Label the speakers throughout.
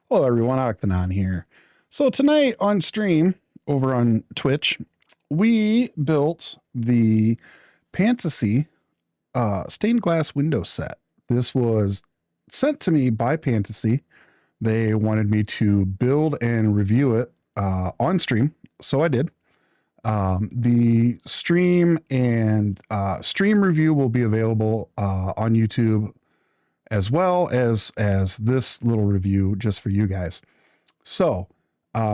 Speaker 1: Hello everyone, Octanon here. So tonight on stream over on Twitch, we built the Pantasy stained glass window set. This was sent to me by Pantasy. They wanted me to build and review it on stream, so I did. The stream and stream review will be available on YouTube as well as this little review just for you guys. So,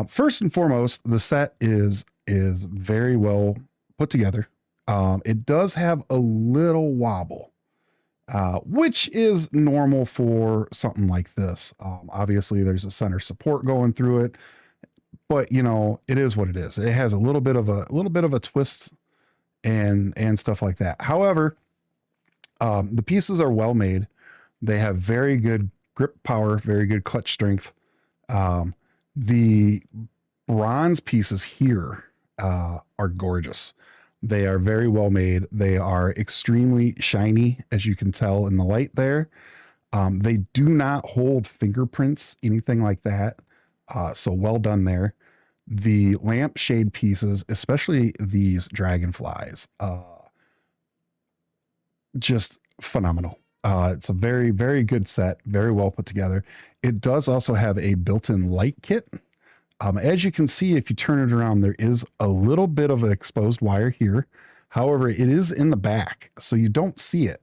Speaker 1: first and foremost, the set is very well put together. It does have a little wobble, which is normal for something like this. Obviously, there's a center support going through it, but you know it is what it is. It has a little bit of a twist and stuff like that. However, the pieces are well made. They have very good grip power, very good clutch strength. The bronze pieces here are gorgeous. They are very well made. They are extremely shiny, as you can tell in the light there. They do not hold fingerprints, anything like that. So well done there. The lampshade pieces, especially these dragonflies, just phenomenal. It's a very, very good set, very well put together. It does also have a built-in light kit. As you can see, if you turn it around, there is a little bit of an exposed wire here. However, it is in the back, so you don't see it.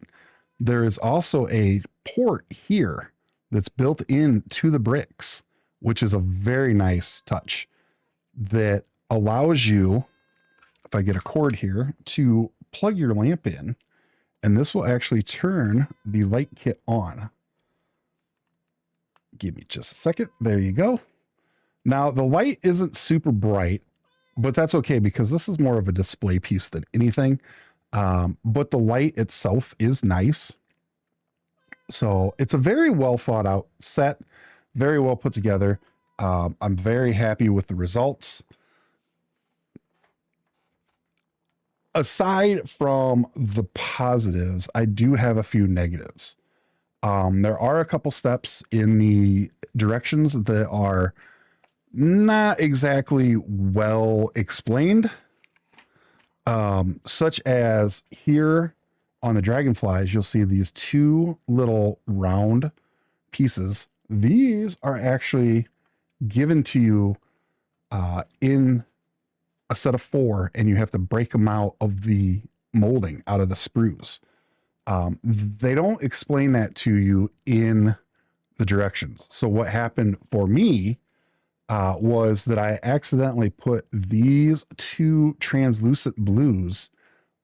Speaker 1: There is also a port here that's built into the bricks, which is a very nice touch that allows you, if I get a cord here, to plug your lamp in, and this will actually turn the light kit on. Give me just a second. There you go. Now, the light isn't super bright, but that's okay because this is more of a display piece than anything. But the light itself is nice. So it's a very well thought out set, very well put together. I'm very happy with the results. Aside from the positives, I do have a few negatives. There are a couple steps in the directions that are not exactly well explained, such as here on the dragonflies, you'll see these two little round pieces. These are actually given to you in a set of 4, and you have to break them out of the molding, out of the sprues. They don't explain that to you in the directions. So what happened for me was that I accidentally put these 2 translucent blues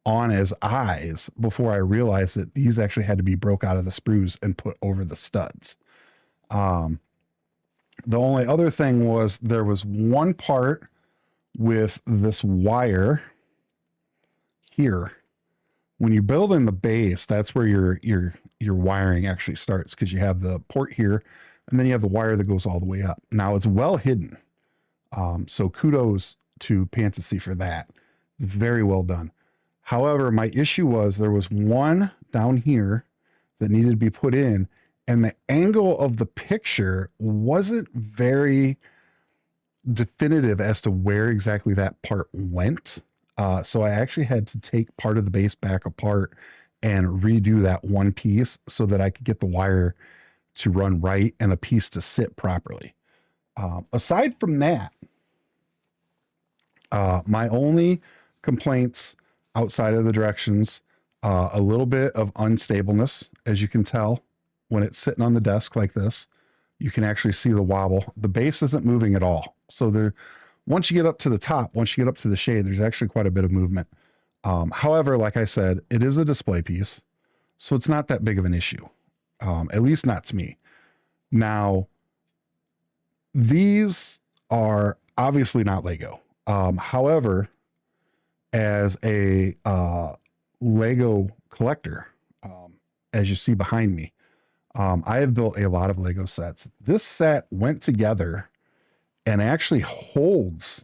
Speaker 1: on as eyes before I realized that these actually had to be broke out of the sprues and put over the studs. The only other thing was there was one part with this wire here. When you build in the base, that's where your wiring actually starts, because you have the port here and then you have the wire that goes all the way up. Now it's well hidden. So kudos to Pantasy for that. It's very well done. However, my issue was there was one down here that needed to be put in, and the angle of the picture wasn't very definitive as to where exactly that part went. So I actually had to take part of the base back apart and redo that one piece so that I could get the wire to run right and a piece to sit properly. Aside from that, my only complaints outside of the directions, a little bit of unstableness, as you can tell when it's sitting on the desk like this. You can actually see the wobble. The base isn't moving at all. So there, once you get up to the top, once you get up to the shade, there's actually quite a bit of movement. However, like I said, it is a display piece, so it's not that big of an issue, at least not to me. Now, these are obviously not Lego. However, as a Lego collector, as you see behind me, I have built a lot of Lego sets. This set went together and actually holds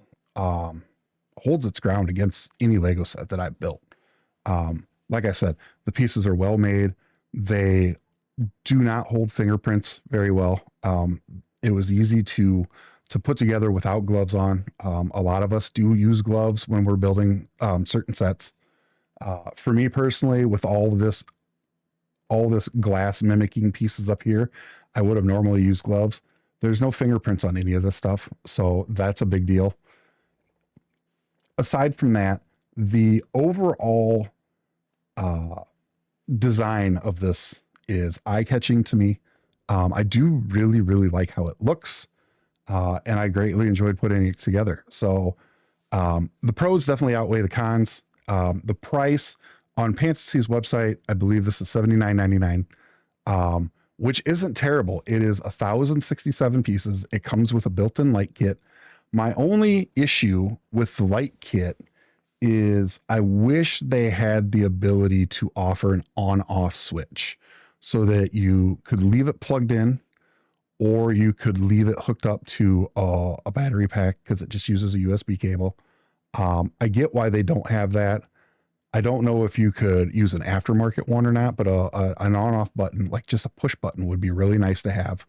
Speaker 1: its ground against any Lego set that I've built. Like I said, the pieces are well made. They do not hold fingerprints very well. It was easy to put together without gloves on. A lot of us do use gloves when we're building certain sets. For me personally, with all this glass mimicking pieces up here, I would have normally used gloves. There's no fingerprints on any of this stuff, so that's a big deal. Aside from that, the overall uh, design of this is eye-catching to me. I do really, really like how it looks, and I greatly enjoyed putting it together. So the pros definitely outweigh the cons. The price on Pantasy's website, I believe this is $79.99, which isn't terrible. It is 1,067 pieces. It comes with a built-in light kit. My only issue with the light kit is I wish they had the ability to offer an on-off switch so that you could leave it plugged in or you could leave it hooked up to a battery pack because it just uses a USB cable. I get why they don't have that. I don't know if you could use an aftermarket one or not, but an on-off button, like just a push button, would be really nice to have.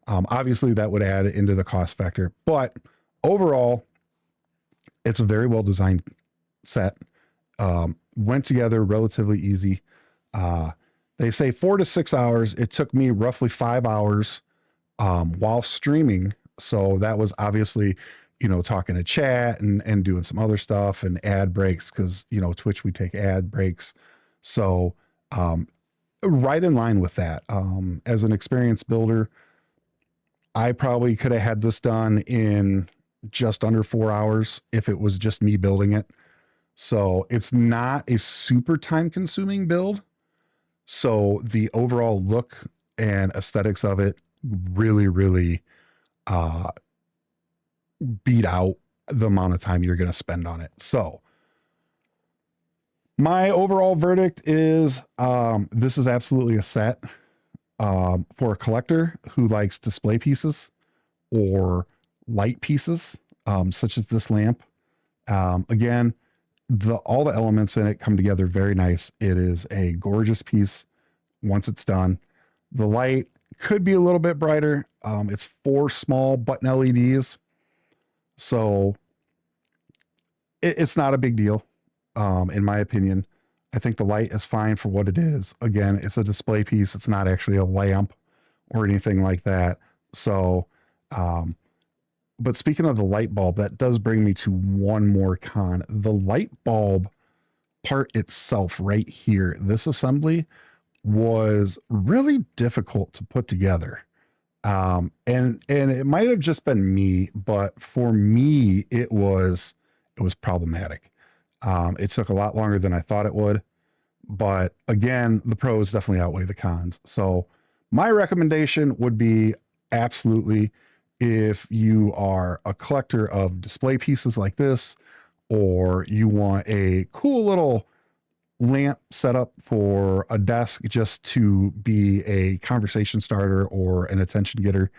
Speaker 1: Obviously, that would add into the cost factor, but overall, it's a very well designed set. Went together relatively easy. They say 4 to 6 hours. It took me roughly 5 hours while streaming. So that was obviously, talking to chat and doing some other stuff and ad breaks because, Twitch, we take ad breaks. So right in line with that. As an experienced builder, I probably could have had this done in just under 4 hours if it was just me building it. So it's not a super time consuming build. So the overall look and aesthetics of it really, really beat out the amount of time you're going to spend on it. So my overall verdict is this is absolutely a set for a collector who likes display pieces or light pieces, such as this lamp. Again, all the elements in it come together very nice. It is a gorgeous piece once it's done. The light could be a little bit brighter. It's 4 small button LEDs, so it's not a big deal, in my opinion. I think the light is fine for what it is. Again, it's a display piece. It's not actually a lamp or anything like that. So, but speaking of the light bulb, that does bring me to one more con. The light bulb part itself right here, this assembly was really difficult to put together. And it might have just been me, but for me, it was problematic. It took a lot longer than I thought it would, but again, the pros definitely outweigh the cons. So my recommendation would be absolutely, if you are a collector of display pieces like this, or you want a cool little lamp setup for a desk just to be a conversation starter or an attention getter,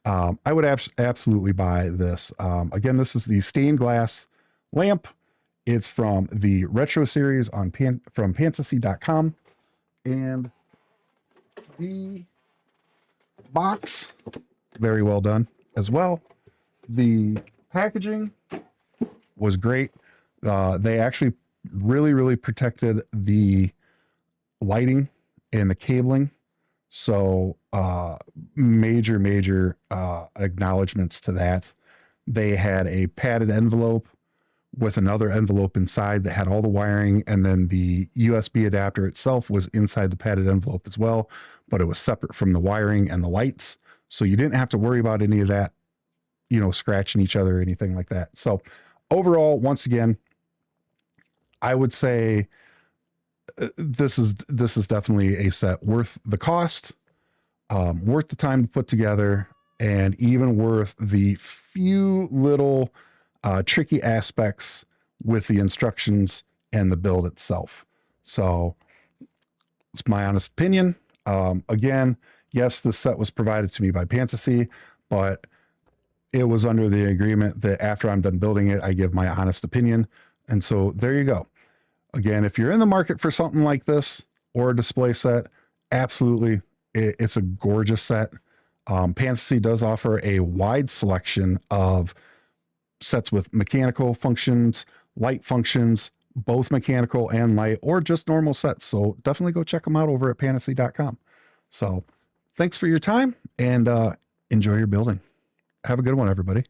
Speaker 1: I would absolutely buy this. Again, this is the stained glass lamp. It's from the retro series from Pantasy.com, and the box, very well done as well. The packaging was great. They actually really, really protected the lighting and the cabling. So major acknowledgments to that. They had a padded envelope with another envelope inside that had all the wiring, and then the USB adapter itself was inside the padded envelope as well, but it was separate from the wiring and the lights. So you didn't have to worry about any of that, scratching each other or anything like that. So overall, once again, I would say this is definitely a set worth the cost, worth the time to put together, and even worth the few little tricky aspects with the instructions and the build itself. So it's my honest opinion. Again, yes, this set was provided to me by Pantasy, but it was under the agreement that after I'm done building it, I give my honest opinion. And so there you go. Again, if you're in the market for something like this or a display set, absolutely, it's a gorgeous set. Pantasy does offer a wide selection of sets with mechanical functions, light functions, both mechanical and light, or just normal sets. So definitely go check them out over at pantasy.com. So thanks for your time and enjoy your building. Have a good one, everybody.